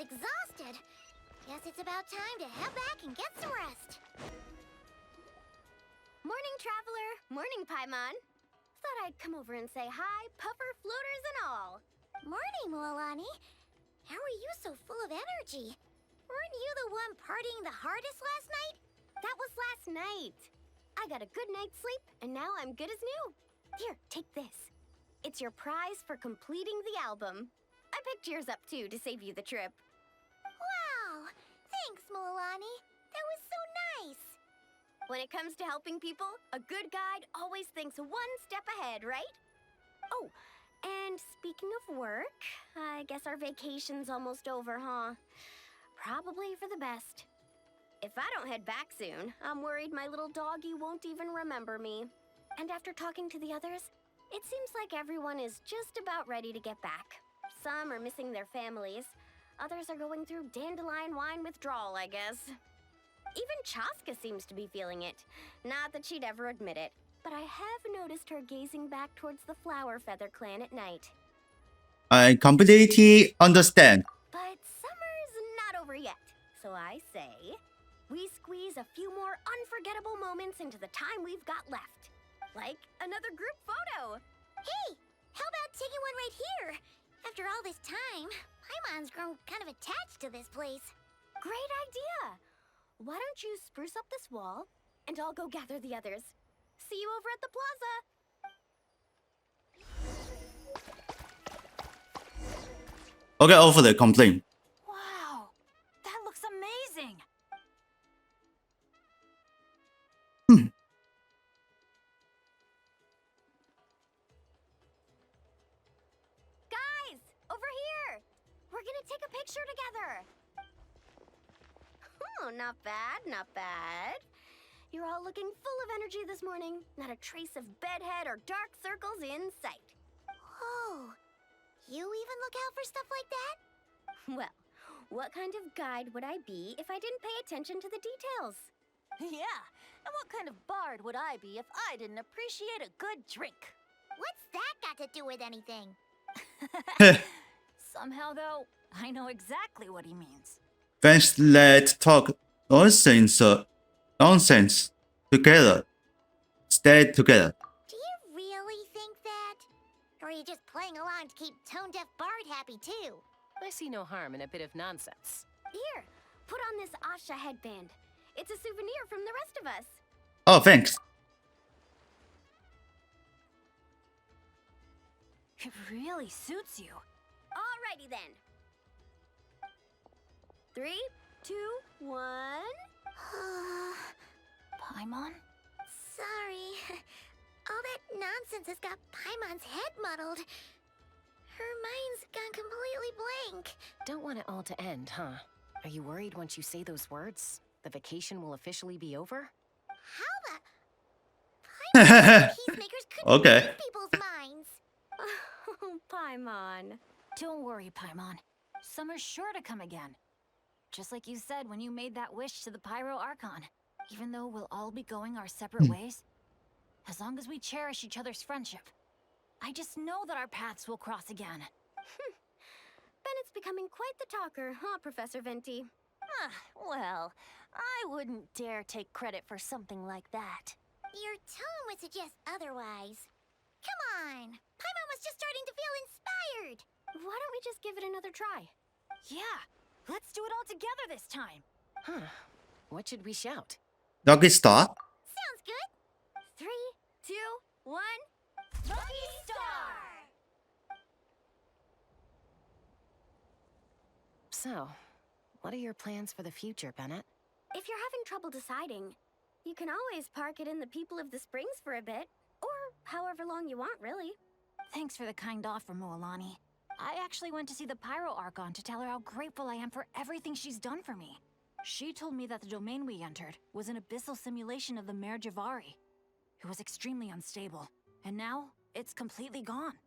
exhausted. Guess it's about time to head back and get some rest. Morning, Traveler. Morning, Paimon. Thought I'd come over and say hi, puffer, floaters, and all. Morning, Mualani. How are you so full of energy? Weren't you the one partying the hardest last night? That was last night. I got a good night's sleep, and now I'm good as new. Here, take this. It's your prize for completing the album. I picked yours up, too, to save you the trip. Wow! Thanks, Mualani. That was so nice. When it comes to helping people, a good guide always thinks one step ahead, right? Oh, and speaking of work, I guess our vacation's almost over, huh? Probably for the best. If I don't head back soon, I'm worried my little doggy won't even remember me. And after talking to the others, it seems like everyone is just about ready to get back. Some are missing their families. Others are going through dandelion wine withdrawal, I guess. Even Chaska seems to be feeling it. Not that she'd ever admit it, but I have noticed her gazing back towards the Flower Feather clan at night. I completely understand. But summer's not over yet, so I say, we squeeze a few more unforgettable moments into the time we've got left. Like another group photo. Hey, how about taking one right here? After all this time, Paimon's grown kind of attached to this place. Great idea! Why don't you spruce up this wall, and I'll go gather the others. See you over at the plaza! Okay, over the complaint. Wow, that looks amazing. Guys, over here! We're gonna take a picture together! Oh, not bad, not bad. You're all looking full of energy this morning. Not a trace of bedhead or dark circles in sight. Oh, you even look out for stuff like that? Well, what kind of guide would I be if I didn't pay attention to the details? Yeah, and what kind of bard would I be if I didn't appreciate a good drink? What's that got to do with anything? Somehow, though, I know exactly what he means. Let's talk nonsense together. Stay together. Do you really think that? Or are you just playing along to keep Tone Deaf Bard happy too? I see no harm in a bit of nonsense. Here, put on this Asha headband. It's a souvenir from the rest of us. Oh, thanks. It really suits you. Alrighty then. 3, 2, 1. Paimon? Sorry. All that nonsense has got Paimon's head muddled. Her mind's gone completely blank. Don't want it all to end, huh? Are you worried once you say those words, the vacation will officially be over? How the... Paimon peacemakers couldn't Okay. read people's minds. Oh, Paimon. Don't worry, Paimon. Summer's sure to come again. Just like you said when you made that wish to the Pyro Archon. Even though we'll all be going our separate ways, as long as we cherish each other's friendship, I just know that our paths will cross again. Bennett's becoming quite the talker, huh, Professor Venti? Well, I wouldn't dare take credit for something like that. Your tone would suggest otherwise. Come on! Paimon was just starting to feel inspired! Why don't we just give it another try? Yeah, let's do it all together this time. Huh. What should we shout? Doggy start. Sounds good! 3, 2, 1... Lucky Star! So, what are your plans for the future, Bennett? If you're having trouble deciding, you can always park it in the People of the Springs for a bit. Or however long you want, really. Thanks for the kind offer, Mualani. I actually went to see the Pyro Archon to tell her how grateful I am for everything she's done for me. She told me that the domain we entered was an abyssal simulation of the Mare Javari. It was extremely unstable, and now it's completely gone.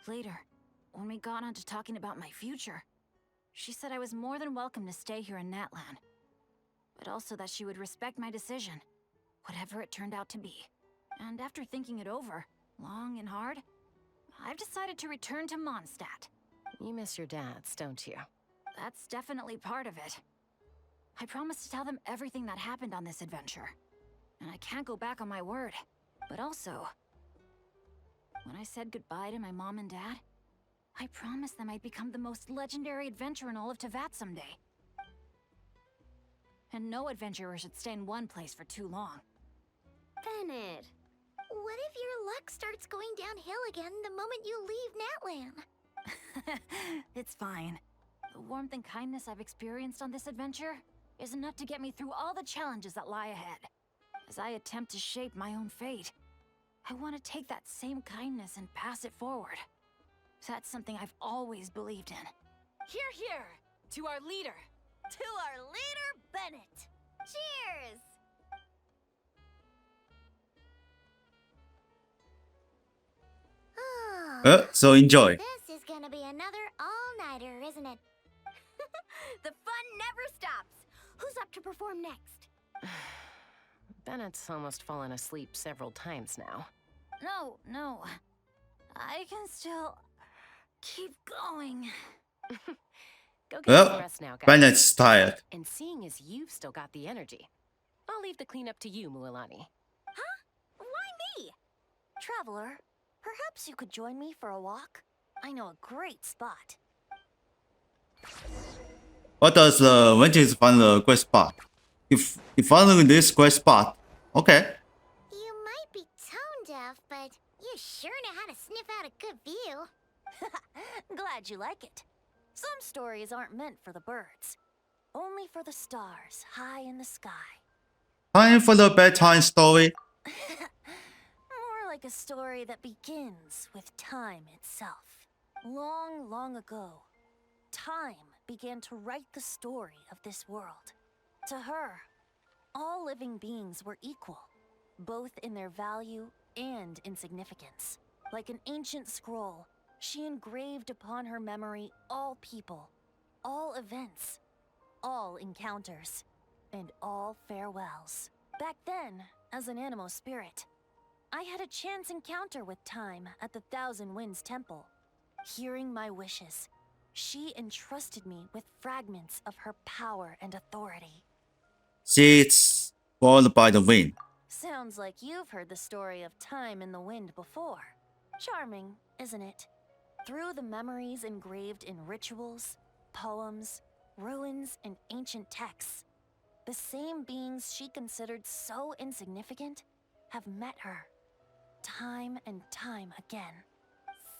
Later, when we got on to talking about my future, she said I was more than welcome to stay here in Natlan, but also that she would respect my decision, whatever it turned out to be. And after thinking it over, long and hard, I've decided to return to Mondstadt. You miss your dads, don't you? That's definitely part of it. I promised to tell them everything that happened on this adventure. And I can't go back on my word. But also, when I said goodbye to my mom and dad, I promised them I'd become the most legendary adventurer in all of Tevat someday. And no adventurer should stay in one place for too long. Bennett, what if your luck starts going downhill again the moment you leave Natlan? It's fine. The warmth and kindness I've experienced on this adventure is enough to get me through all the challenges that lie ahead. As I attempt to shape my own fate, I want to take that same kindness and pass it forward. That's something I've always believed in. Hear, hear! To our leader! To our leader, Bennett! Cheers! So enjoy. This is gonna be another all-nighter, isn't it? The fun never stops! Who's up to perform next? Bennett's almost fallen asleep several times now. No. I can still keep going. Go get some Well, rest now, guys. Bennett's tired. And seeing as you've still got the energy, I'll leave the cleanup to you, Mualani. Why me? Traveler, perhaps you could join me for a walk? I know a great spot. What does when you find the quest spot? If found this quest spot, okay. You might be tone deaf, but you sure know how to sniff out a good view. Glad you like it. Some stories aren't meant for the birds, only for the stars high in the sky. Time for the bedtime story. More like a story that begins with time itself. Long, long ago, time began to write the story of this world. To her, all living beings were equal, both in their value and in significance. Like an ancient scroll, she engraved upon her memory all people, all events, all encounters, and all farewells. Back then, as an animal spirit, I had a chance encounter with time at the Thousand Winds Temple. Hearing my wishes, she entrusted me with fragments of her power and authority. Seeds born by the wind. Sounds like you've heard the story of time in the wind before. Charming, isn't it? Through the memories engraved in rituals, poems, ruins, and ancient texts, the same beings she considered so insignificant have met her, time and time again.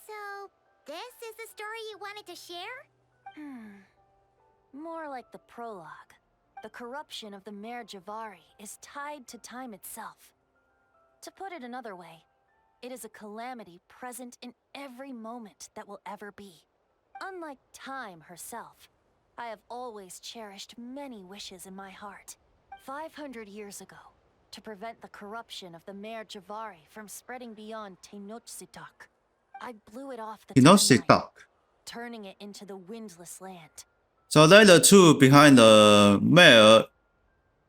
So, this is the story you wanted to share? More like the prologue. The corruption of the Mare Javari is tied to time itself. To put it another way, it is a calamity present in every moment that will ever be. Unlike time herself, I have always cherished many wishes in my heart. 500 years ago, to prevent the corruption of the Mare Javari from spreading beyond Tenochtitlán, I blew it off the He knows timeline, TikTok. turning it into the Windless Land. So they're the two behind the mayor.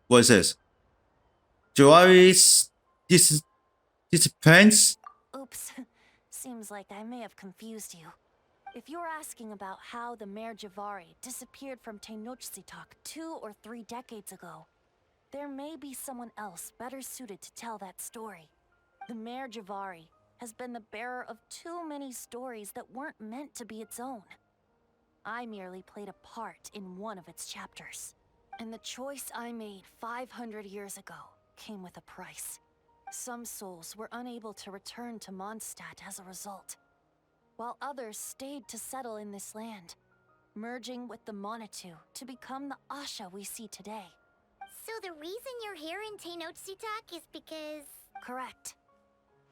What is this? Joaris disciplines? Oops. Seems like I may have confused you. If you're asking about how the Mare Javari disappeared from Tenochtitlán 2 or 3 decades ago, there may be someone else better suited to tell that story. The Mare Javari has been the bearer of too many stories that weren't meant to be its own. I merely played a part in one of its chapters. And the choice I made 500 years ago came with a price. Some souls were unable to return to Mondstadt as a result, while others stayed to settle in this land, merging with the Monitu to become the Asha we see today. So the reason you're here in Tenochtitlán is because... Correct.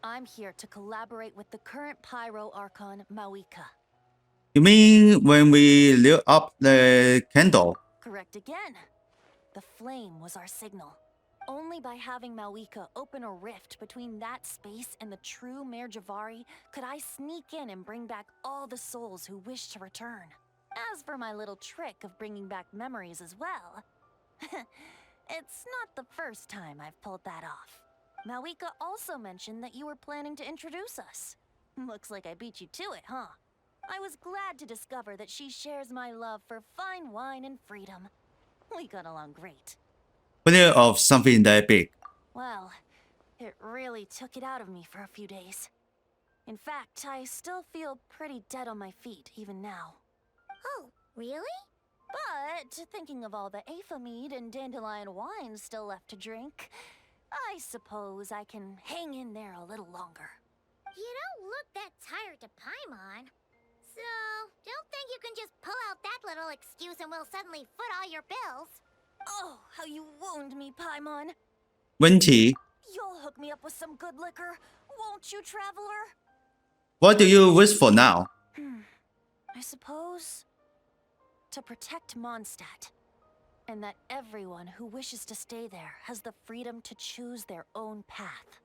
I'm here to collaborate with the current Pyro Archon, Mawika. You mean when we lit up the candle? Correct again. The flame was our signal. Only by having Mawika open a rift between that space and the true Mare Javari could I sneak in and bring back all the souls who wish to return. As for my little trick of bringing back memories as well, it's not the first time I've pulled that off. Mawika also mentioned that you were planning to introduce us. Looks like I beat you to it, huh? I was glad to discover that she shares my love for fine wine and freedom. We got along great. Winner of something that big. Well, it really took it out of me for a few days. In fact, I still feel pretty dead on my feet even now. Oh, really? But thinking of all the Aether mead and dandelion wine still left to drink, I suppose I can hang in there a little longer. You don't look that tired to Paimon. So, don't think you can just pull out that little excuse and we'll suddenly foot all your bills. Oh, how you wound me, Paimon. 问题 You'll hook me up with some good liquor, won't you, traveler? What do you wish for now? I suppose to protect Mondstadt, and that everyone who wishes to stay there has the freedom to choose their own path.